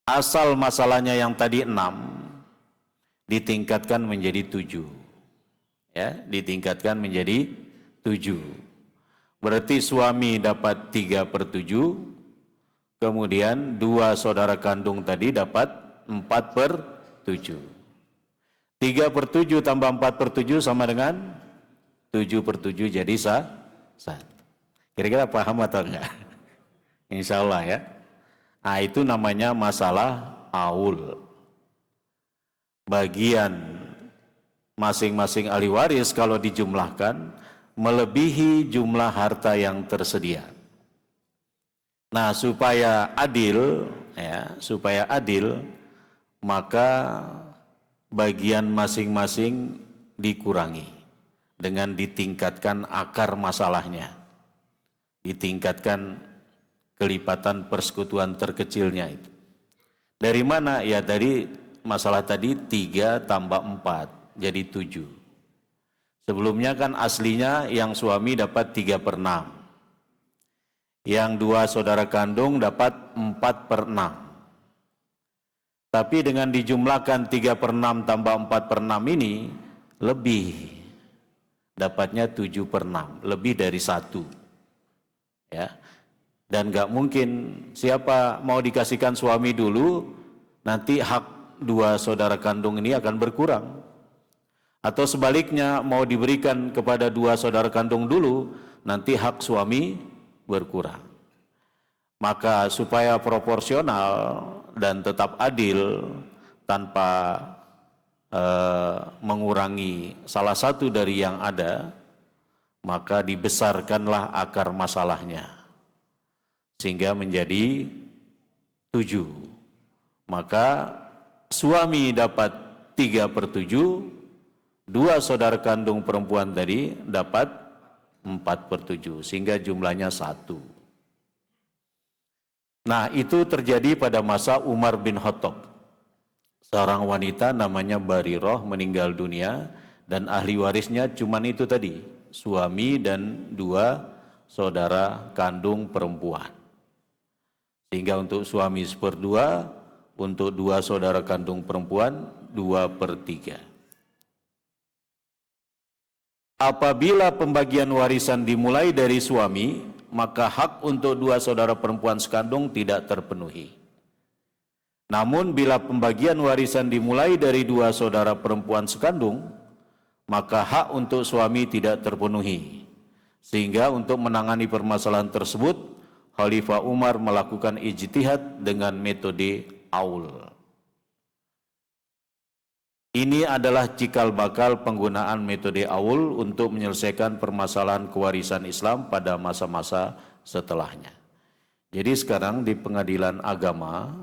asal masalahnya yang tadi 6 ditingkatkan menjadi 7. Ya, ditingkatkan menjadi 7. Berarti suami dapat 3/7, kemudian 2 saudara kandung tadi dapat 4/7. 3/7 tambah 4/7 sama dengan 7/7, jadi 1. Kira-kira paham atau enggak? Insya Allah ya. Nah, itu namanya masalah aul. Bagian masing-masing ahli waris kalau dijumlahkan melebihi jumlah harta yang tersedia. Nah, supaya adil maka bagian masing-masing dikurangi dengan ditingkatkan akar masalahnya, ditingkatkan kelipatan persekutuan terkecilnya itu. Dari mana? Ya dari masalah tadi 3 tambah 4 jadi 7. Sebelumnya kan aslinya yang suami dapat 3/6, yang 2 saudara kandung dapat 4/6. Tapi dengan dijumlahkan 3/6 tambah 4/6 ini lebih, dapatnya 7/6, lebih dari 1. Ya. Dan gak mungkin siapa mau dikasihkan suami dulu, nanti hak 2 saudara kandung ini akan berkurang. Atau sebaliknya mau diberikan kepada 2 saudara kandung dulu, nanti hak suami berkurang. Maka supaya proporsional dan tetap adil tanpa mengurangi salah satu dari yang ada, maka dibesarkanlah akar masalahnya sehingga menjadi 7. Maka suami dapat 3/7, 2 saudara kandung perempuan tadi dapat 4/7, sehingga jumlahnya 1. Nah, itu terjadi pada masa Umar bin Khattab. Seorang wanita namanya Barirah meninggal dunia dan ahli warisnya cuman itu tadi, suami dan 2 saudara kandung perempuan. Sehingga untuk suami 1/2, untuk 2 saudara kandung perempuan 2/3. Apabila pembagian warisan dimulai dari suami, maka hak untuk 2 saudara perempuan sekandung tidak terpenuhi. Namun bila pembagian warisan dimulai dari 2 saudara perempuan sekandung, maka hak untuk suami tidak terpenuhi. Sehingga untuk menangani permasalahan tersebut, Khalifah Umar melakukan ijtihad dengan metode aul. Ini adalah cikal bakal penggunaan metode aul untuk menyelesaikan permasalahan kewarisan Islam pada masa-masa setelahnya. Jadi sekarang di pengadilan agama,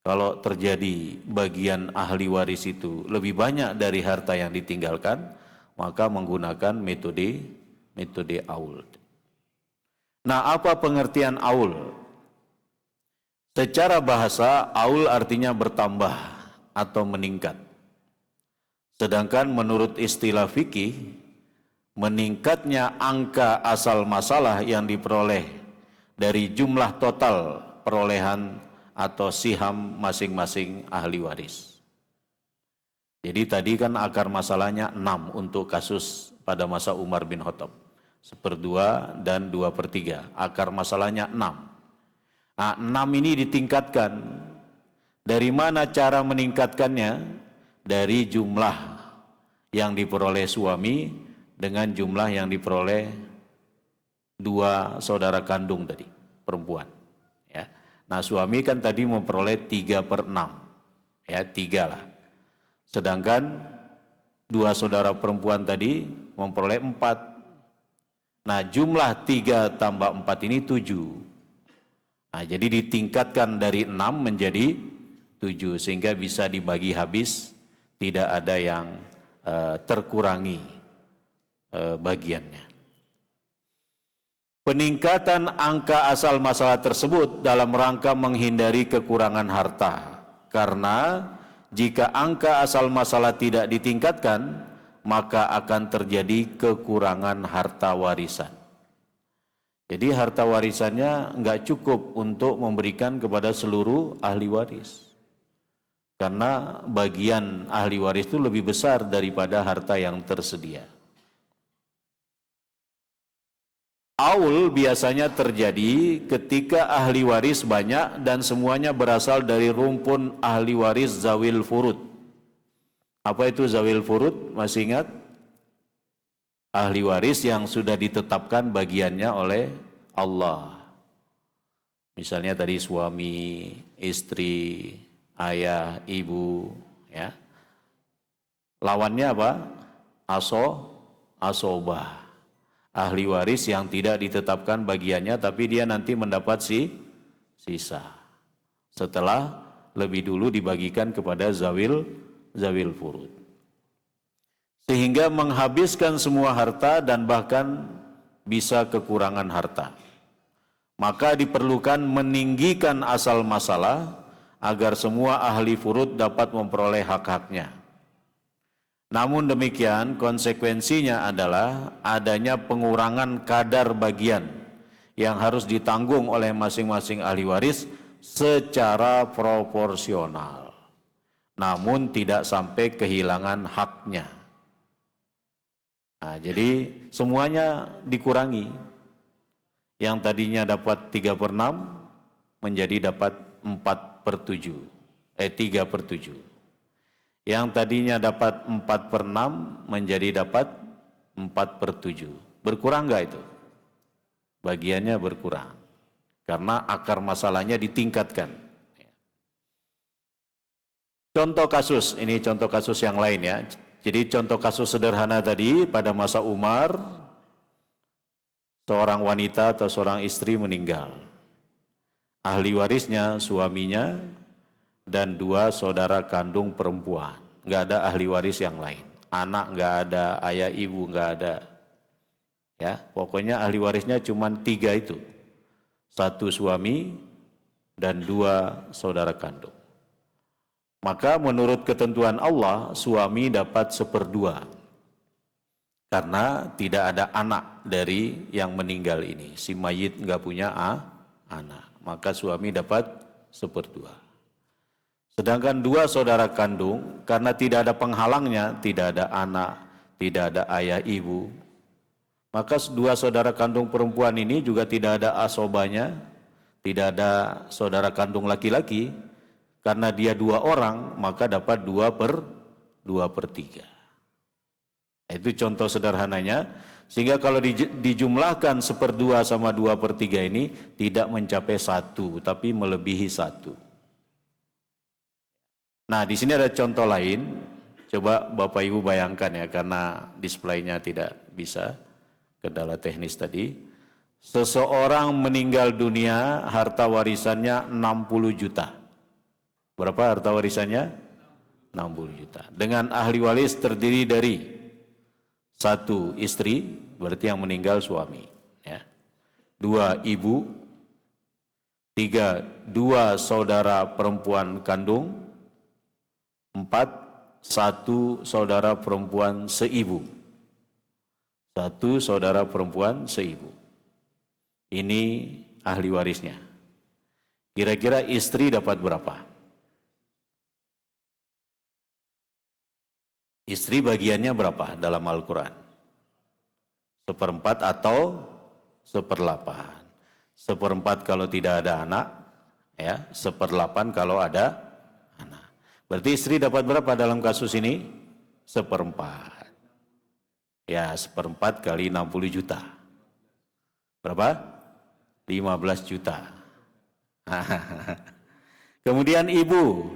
kalau terjadi bagian ahli waris itu lebih banyak dari harta yang ditinggalkan, maka menggunakan metode aul. Nah, apa pengertian aul? Secara bahasa, aul artinya bertambah atau meningkat. Sedangkan menurut istilah fikih, meningkatnya angka asal masalah yang diperoleh dari jumlah total perolehan atau siham masing-masing ahli waris. Jadi tadi kan akar masalahnya 6 untuk kasus pada masa Umar bin Khattab. 1/2 dan 2/3. Akar masalahnya 6. Nah, 6 ini ditingkatkan. Dari mana cara meningkatkannya? Dari jumlah yang diperoleh suami dengan jumlah yang diperoleh 2 saudara kandung tadi, perempuan. Ya. Nah, suami kan tadi memperoleh 3/6. Ya, 3 lah. Sedangkan 2 saudara perempuan tadi memperoleh 4. Nah, jumlah 3 tambah 4 ini 7. Nah, jadi ditingkatkan dari 6 menjadi 7 sehingga bisa dibagi habis, tidak ada yang terkurangi bagiannya. Peningkatan angka asal masalah tersebut dalam rangka menghindari kekurangan harta. Karena jika angka asal masalah tidak ditingkatkan, maka akan terjadi kekurangan harta warisan. Jadi harta warisannya nggak cukup untuk memberikan kepada seluruh ahli waris. Karena bagian ahli waris itu lebih besar daripada harta yang tersedia. Aul biasanya terjadi ketika ahli waris banyak dan semuanya berasal dari rumpun ahli waris zawil furud. Apa itu zawil furud? Masih ingat? Ahli waris yang sudah ditetapkan bagiannya oleh Allah. Misalnya tadi suami, istri, ayah, ibu, ya. Lawannya apa? Asobah. Ahli waris yang tidak ditetapkan bagiannya tapi dia nanti mendapat sisa. Setelah lebih dulu dibagikan kepada zawil furud. Sehingga menghabiskan semua harta dan bahkan bisa kekurangan harta. Maka diperlukan meninggikan asal masalah agar semua ahli furud dapat memperoleh hak-haknya. Namun demikian konsekuensinya adalah adanya pengurangan kadar bagian yang harus ditanggung oleh masing-masing ahli waris secara proporsional. Namun tidak sampai kehilangan haknya. Nah, jadi semuanya dikurangi. Yang tadinya dapat 3/6 menjadi dapat 4/7. 3/7. Yang tadinya dapat 4/6 menjadi dapat 4/7. Berkurang enggak itu? Bagiannya berkurang. Karena akar masalahnya ditingkatkan. Contoh kasus, ini contoh kasus yang lain ya. Jadi contoh kasus sederhana tadi pada masa Umar, seorang wanita atau seorang istri meninggal. Ahli warisnya suaminya dan 2 saudara kandung perempuan. Nggak ada ahli waris yang lain. Anak nggak ada, ayah ibu nggak ada. Ya, pokoknya ahli warisnya cuma 3 itu. 1 suami dan 2 saudara kandung. Maka menurut ketentuan Allah, suami dapat 1/2. Karena tidak ada anak dari yang meninggal ini. Si mayit nggak punya anak. Maka suami dapat 1/2. Sedangkan 2 saudara kandung, karena tidak ada penghalangnya, tidak ada anak, tidak ada ayah ibu, maka 2 saudara kandung perempuan ini juga tidak ada asobanya, tidak ada saudara kandung laki-laki, karena dia 2 orang, maka dapat 2/3. Itu contoh sederhananya, sehingga kalau dijumlahkan 1/2 sama 2/3 ini tidak mencapai 1, tapi melebihi 1. Nah, di sini ada contoh lain. Coba Bapak Ibu bayangkan ya, karena displaynya tidak bisa, kendala teknis tadi. Seseorang meninggal dunia, harta warisannya 60 juta. Berapa harta warisannya? 60 juta. Dengan ahli waris terdiri dari 1 istri, berarti yang meninggal suami. Ya. 2 ibu, 3 2 saudara perempuan kandung, 4 1 saudara perempuan seibu. 1 saudara perempuan seibu. Ini ahli warisnya. Kira-kira istri dapat berapa? Istri bagiannya berapa dalam Al-Quran? 1/4 atau 1/8? 1/4 kalau tidak ada anak, ya, 1/8 kalau ada anak. Berarti istri dapat berapa dalam kasus ini? 1/4. Ya, 1/4 kali 60 juta. Berapa? 15 juta. Kemudian ibu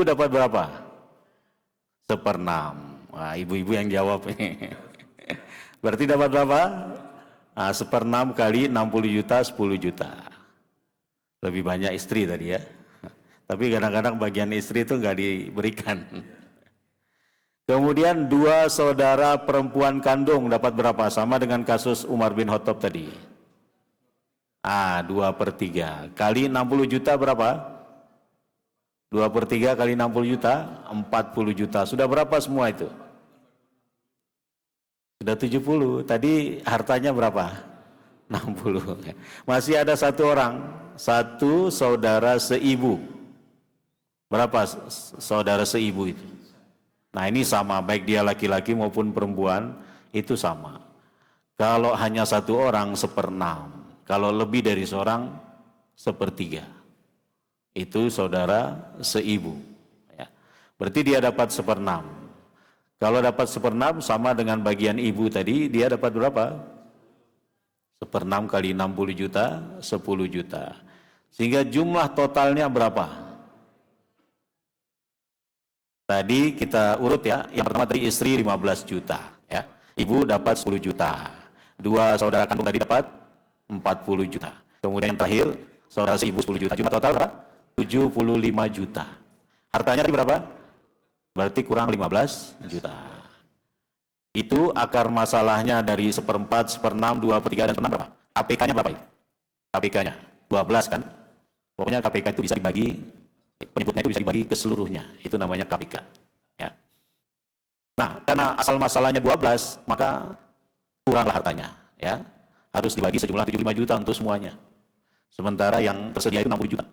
dapat berapa? 1/6. Wah, ibu-ibu yang jawab. Berarti dapat berapa? 1/6 kali 60 juta, 10 juta. Lebih banyak istri tadi ya. Tapi kadang-kadang bagian istri itu nggak diberikan. Kemudian 2 saudara perempuan kandung dapat berapa? Sama dengan kasus Umar bin Khattab tadi. 2/3. Kali 60 juta berapa? 2/3 kali 60 juta, 40 juta. Sudah berapa semua itu? Sudah 70. Tadi hartanya berapa? 60. Masih ada satu orang, satu saudara seibu. Berapa saudara seibu itu? Nah ini sama, baik dia laki-laki maupun perempuan, itu sama. Kalau hanya satu orang, 1/6. Kalau lebih dari seorang, 1/3. Itu saudara seibu. Ya. Berarti dia dapat 1/6. Kalau dapat 1/6 sama dengan bagian ibu tadi, dia dapat berapa? 1/6 kali 60 juta, 10 juta. Sehingga jumlah totalnya berapa? Tadi kita urut ya, yang pertama tadi istri 15 juta, ya. Ibu dapat 10 juta. Dua saudara kandung tadi dapat 40 juta. Kemudian yang terakhir, saudara seibu 10 juta. Jumlah total berapa? 75 juta. Hartanya tadi berapa? Berarti kurang 15 juta. Itu akar masalahnya dari 1/4, 1/6, 2/3, dan 1/6 berapa? KPK-nya berapa itu? KPK-nya 12 kan? Pokoknya KPK itu bisa dibagi, penyebutnya itu bisa dibagi ke seluruhnya. Itu namanya KPK. Ya. Nah, karena asal masalahnya 12, maka kuranglah hartanya. Ya. Harus dibagi sejumlah 75 juta untuk semuanya. Sementara yang tersedia itu 60 juta.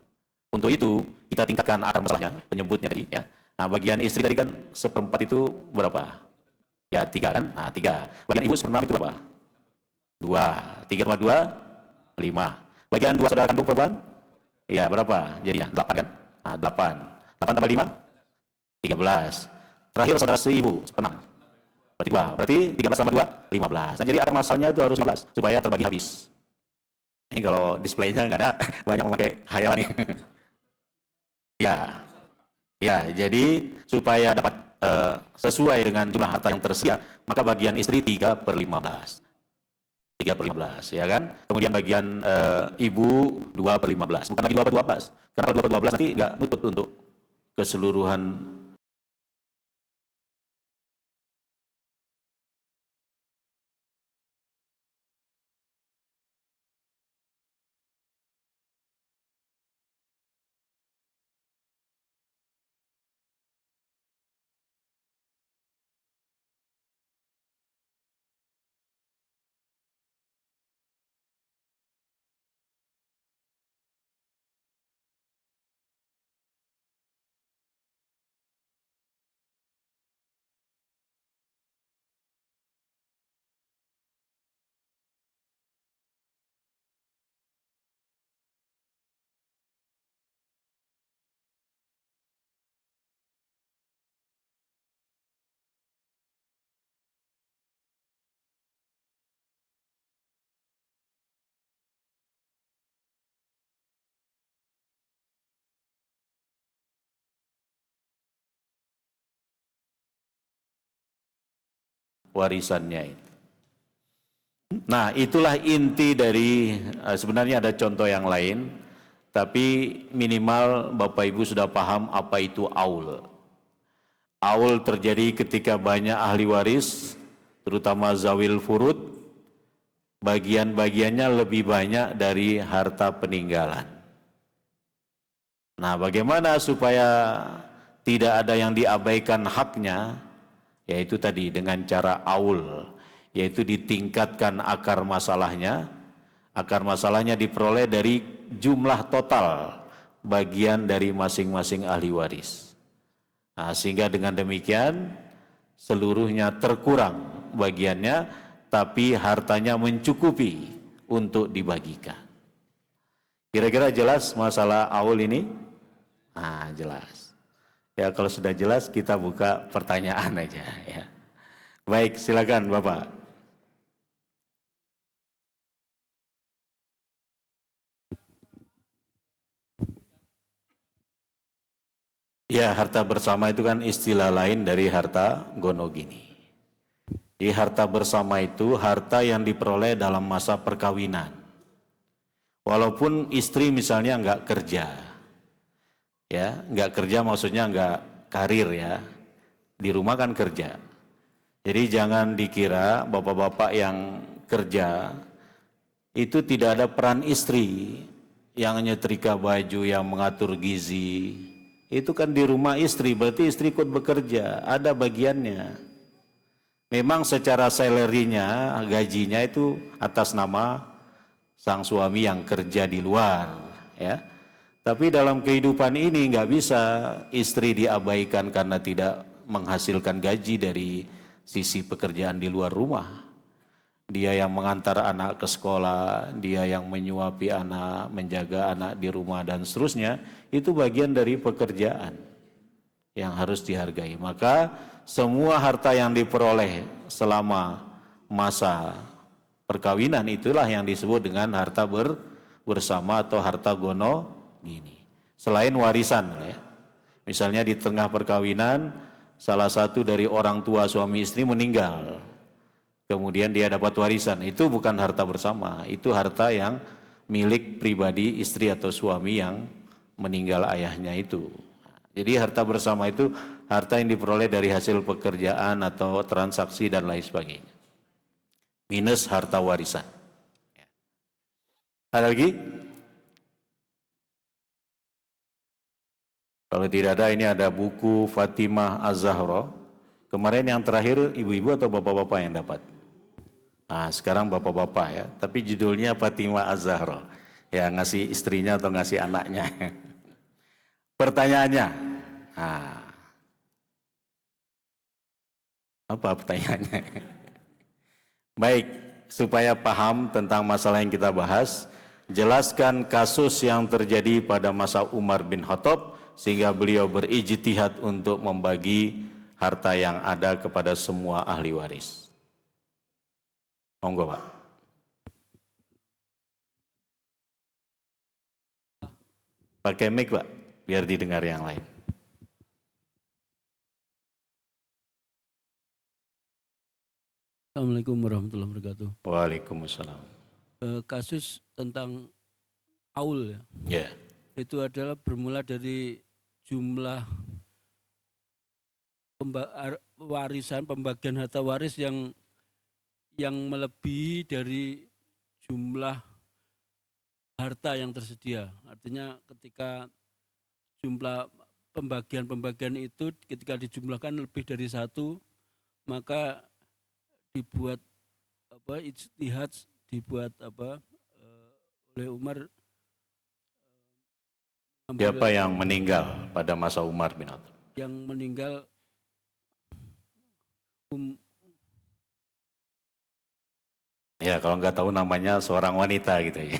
Untuk itu, kita tingkatkan akar masalahnya, penyebutnya tadi. Ya. Nah, bagian istri tadi kan 1/4 itu berapa? Ya, 3 kan? Nah, 3. Bagian ibu 1/6 itu berapa? 2. 3 tambah 2, 5. Bagian 2 saudara kandung perempuan? Ya, berapa? Jadinya 8 kan? Nah, 8. 8 tambah 5? 13. Terakhir saudara seibu, 1/6. Berarti 2. Berarti 13 tambah 2, 15. Nah, jadi akar masalahnya itu harus 15, supaya terbagi habis. Ini kalau displaynya nggak ada, banyak memakai hayalan nih. Ya. Ya, jadi supaya dapat sesuai dengan jumlah harta yang tersedia, maka bagian istri 3/15. 3/15, ya kan? Kemudian bagian ibu 2/15. Bukan lagi 2/12. Karena 2/12 nanti nggak nutut untuk keseluruhan. Warisannya itu. Nah, itulah inti dari sebenarnya ada contoh yang lain, tapi minimal Bapak Ibu sudah paham apa itu aul. Aul terjadi ketika banyak ahli waris, terutama zawil furud, bagian-bagiannya lebih banyak dari harta peninggalan. Nah, bagaimana supaya tidak ada yang diabaikan haknya? Yaitu tadi dengan cara aul, yaitu ditingkatkan akar masalahnya. Akar masalahnya diperoleh dari jumlah total bagian dari masing-masing ahli waris. Nah, sehingga dengan demikian seluruhnya terkurang bagiannya, tapi hartanya mencukupi untuk dibagikan. Kira-kira jelas masalah aul ini? Nah, jelas. Ya, kalau sudah jelas kita buka pertanyaan aja ya. Baik, silakan Bapak. Ya, harta bersama itu kan istilah lain dari harta gonogini. Di harta bersama itu harta yang diperoleh dalam masa perkawinan. Walaupun istri misalnya nggak kerja, ya nggak kerja maksudnya nggak karir ya, di rumah kan kerja. Jadi jangan dikira bapak-bapak yang kerja itu tidak ada peran istri yang nyetrika baju, yang mengatur gizi. Itu kan di rumah istri, berarti istri ikut bekerja, ada bagiannya. Memang secara salary-nya, gajinya itu atas nama sang suami yang kerja di luar, ya. Tapi dalam kehidupan ini nggak bisa istri diabaikan karena tidak menghasilkan gaji dari sisi pekerjaan di luar rumah. Dia yang mengantar anak ke sekolah, dia yang menyuapi anak, menjaga anak di rumah dan seterusnya, itu bagian dari pekerjaan yang harus dihargai. Maka semua harta yang diperoleh selama masa perkawinan itulah yang disebut dengan harta bersama atau harta gono gini. Selain warisan, ya. Misalnya di tengah perkawinan salah satu dari orang tua suami istri meninggal, kemudian dia dapat warisan, itu bukan harta bersama, itu harta yang milik pribadi istri atau suami yang meninggal ayahnya itu. Jadi harta bersama itu harta yang diperoleh dari hasil pekerjaan atau transaksi dan lain sebagainya. Minus harta warisan. Ada lagi? Kalau tidak ada, ini ada buku Fatimah Az-Zahra. Kemarin yang terakhir ibu-ibu atau bapak-bapak yang dapat? Nah, sekarang bapak-bapak ya, tapi judulnya Fatimah Az-Zahra. Ya, ngasih istrinya atau ngasih anaknya. Pertanyaannya, nah, apa pertanyaannya? Baik, supaya paham tentang masalah yang kita bahas, jelaskan kasus yang terjadi pada masa Umar bin Khattab sehingga beliau berijtihad untuk membagi harta yang ada kepada semua ahli waris. Monggo, Pak. Pakai mic, Pak, biar didengar yang lain. Assalamualaikum warahmatullahi wabarakatuh. Waalaikumsalam. Kasus tentang aul ya, Ya. itu adalah bermula dari jumlah warisan, pembagian harta waris yang melebihi dari jumlah harta yang tersedia. Artinya ketika jumlah pembagian itu ketika dijumlahkan lebih dari satu, maka dibuat ijtihad oleh Umar. Siapa yang meninggal pada masa Umar bin Khattab? Yang meninggal Ya, kalau nggak tahu namanya seorang wanita gitu ya.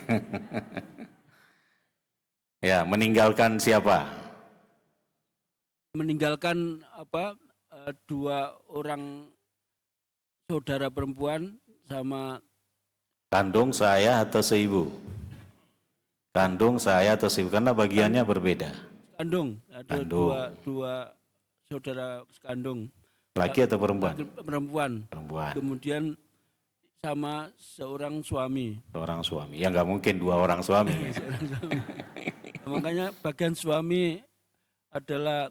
Ya, meninggalkan siapa? Meninggalkan dua orang saudara perempuan sama Kandung saya atau seibu? Kandung saya atau seibu, karena bagiannya berbeda. kandung. Ada dua saudara kandung. Laki atau perempuan? Perempuan. Perempuan. Kemudian sama seorang suami. Seorang suami. Ya nggak mungkin dua orang suami. Makanya bagian suami adalah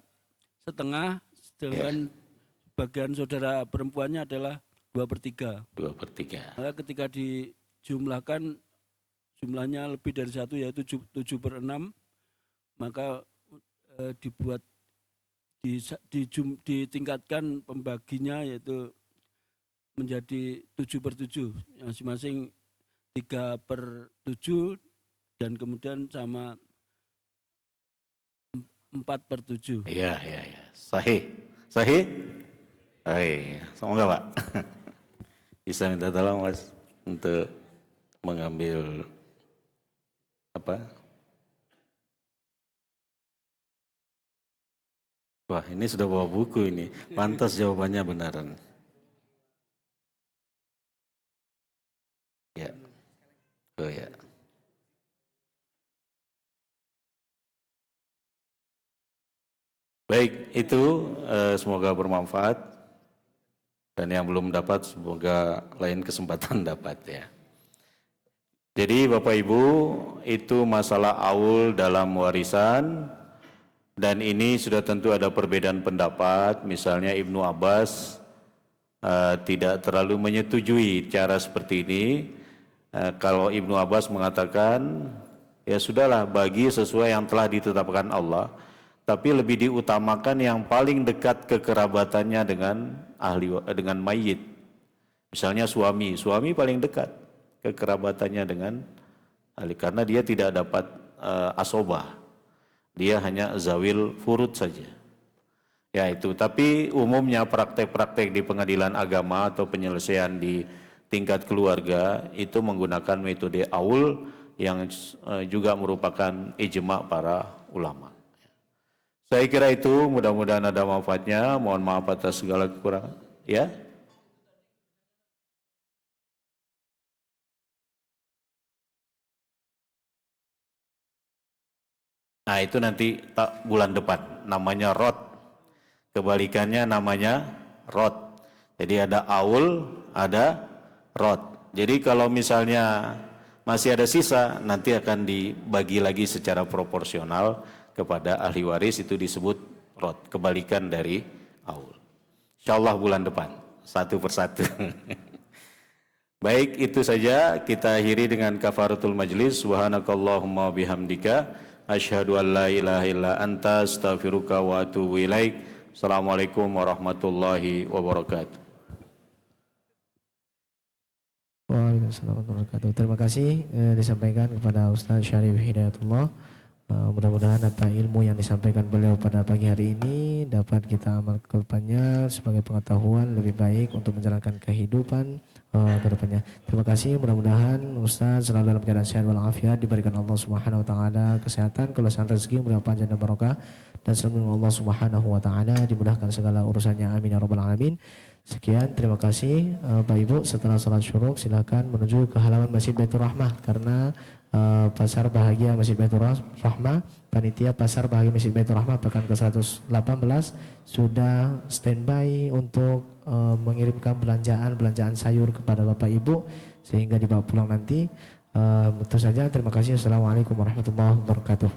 setengah, sedangkan bagian saudara perempuannya adalah 2/3. 2/3. Maka ketika dijumlahkan jumlahnya lebih dari satu, yaitu 7/6, maka ditingkatkan pembaginya, yaitu menjadi 7/7, masing-masing 3/7 dan kemudian sama 4/7. Iya. Sahih. Semoga Pak bisa minta tolong Mas untuk mengambil Wah, ini sudah bawa buku ini. Pantas jawabannya benaran. Ya. Oh ya. Baik, itu semoga bermanfaat. Dan yang belum dapat, semoga lain kesempatan dapat ya. Jadi Bapak Ibu, itu masalah aul dalam warisan. Dan ini sudah tentu ada perbedaan pendapat. Misalnya Ibnu Abbas tidak terlalu menyetujui cara seperti ini. Kalau Ibnu Abbas mengatakan, ya sudahlah, bagi sesuai yang telah ditetapkan Allah. Tapi lebih diutamakan yang paling dekat kekerabatannya dengan mayit. Misalnya suami paling dekat kekerabatannya dengan karena dia tidak dapat asobah, dia hanya zawil furud saja. Ya itu, tapi umumnya praktek-praktek di pengadilan agama atau penyelesaian di tingkat keluarga itu menggunakan metode aul yang juga merupakan ijma para ulama. Saya kira itu, mudah-mudahan ada manfaatnya. Mohon maaf atas segala kekurangan. Ya. Nah itu nanti bulan depan, namanya rot. Kebalikannya namanya rot. Jadi ada aul, ada rot. Jadi kalau misalnya masih ada sisa, nanti akan dibagi lagi secara proporsional kepada ahli waris, itu disebut rot. Kebalikan dari aul. Insyaallah bulan depan, satu persatu. Baik, itu saja, kita akhiri dengan kafaratul majlis. Subhanakallahumma bihamdika asyhadu an la ilaha illa anta astaghfiruka wa atubu ilaik. Assalamualaikum warahmatullahi wabarakatuh. Waalaikumsalam warahmatullahi wabarakatuh. Terima kasih disampaikan kepada Ustaz Syarif Hidayatullah. Mudah-mudahan apa ilmu yang disampaikan beliau pada pagi hari ini dapat kita amalkan ke depannya sebagai pengetahuan lebih baik untuk menjalankan kehidupan ke depannya. Terima kasih, mudah-mudahan Ustaz selalu dalam keadaan sehat walafiat, diberikan Allah Subhanahu wa taala kesehatan, keluasan rezeki, mudah panjang dan barokah, dan selalu Allah Subhanahu wa taala dimudahkan segala urusannya, amin ya rabbal alamin. Sekian, terima kasih Pak Ibu. Setelah salat syuruk silakan menuju ke halaman Masjid Baitur Rahmah, karena Pasar Bahagia Masjid Baitur Rahmah, panitia Pasar Bahagia Masjid Baitur Rahmah pekan ke-118 sudah standby untuk mengirimkan belanjaan sayur kepada Bapak Ibu sehingga dibawa pulang nanti. Itu saja, terima kasih. Assalamualaikum warahmatullahi wabarakatuh.